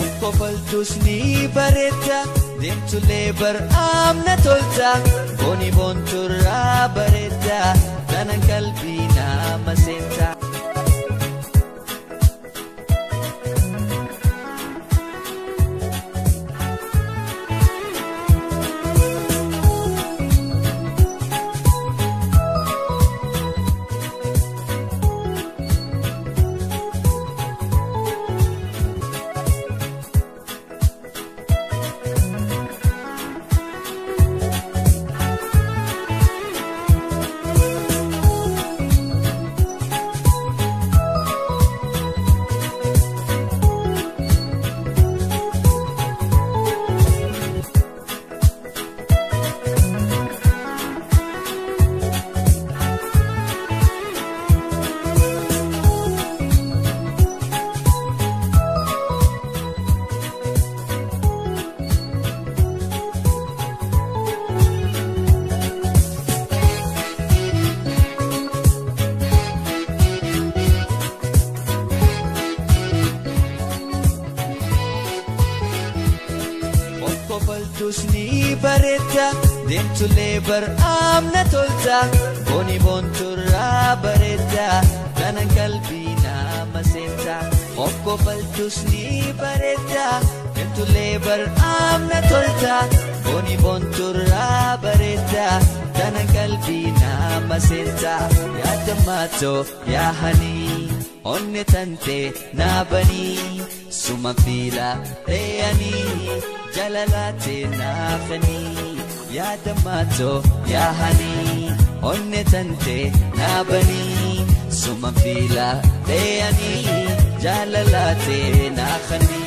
Okkofaltus ni bareeda deemtulee amna tolta booni boonturraa bareeda kanan qalbii nama seenta. Okkofaltus ni bareeda deemtulee amna tolta booni boonturraa bareeda kanan qalbii nama seenta. Okkofaltus ni bareeda deemtulee amna tolta booni boonturraa bareeda kanan qalbii nama seenta. Yaadammaatoo yaahanii onne tante naabanii suma fiila reeyanii jalalate naafanii. Yaadammaatoo yaahanii onne tante naabanii suma fiila reeyanii jalalate naafanii.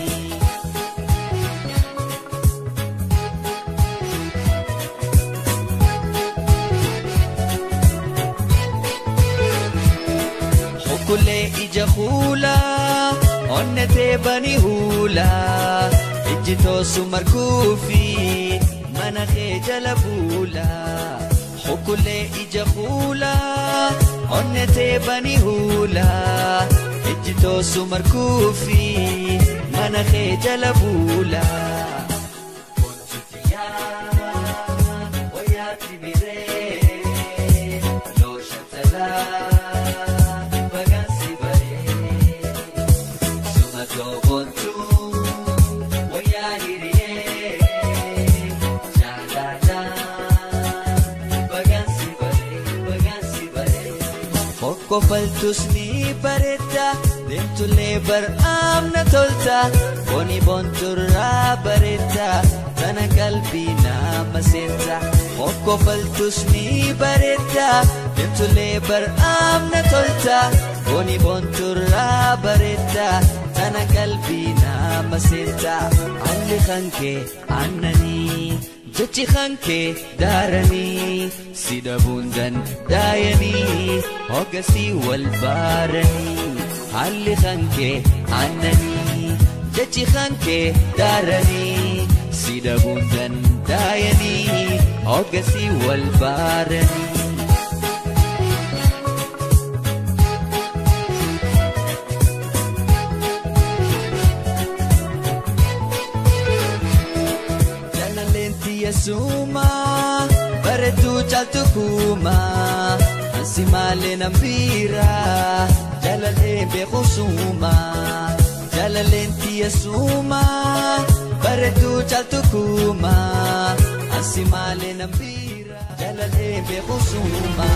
Hukulee ija huulaa onne teebanii huulaa ijjitoo sumarkuufi mana kee jala buulaa. Hukulee ija huulaa onne teebanii huulaa ijjitoo sumarkuufi mana kee jala buulaa. Okkofaltus ni bareeda deemtulee amna tolta booni boonturraa bareeda kanan qalbii nama seenta. Okkofaltus ni bareeda deemtulee amna tolta booni boonturraa bareeda kanan qalbii nama seenta. Alli kankee annanii jechi kankee daaranii si dhabuun dandaayanii hoggasii wal baaranii. Alli kankee annanii jechi kankee daaranii si dhabuun dandaayanii hoggasii wal baaranii. Suma bareedduu caaltu kuuma ansi malee nambiira jalalee beeku suma. Jalaleen tiya suma bareedduu caaltu kuuma ansi malee nambiira jalalee beeku suma.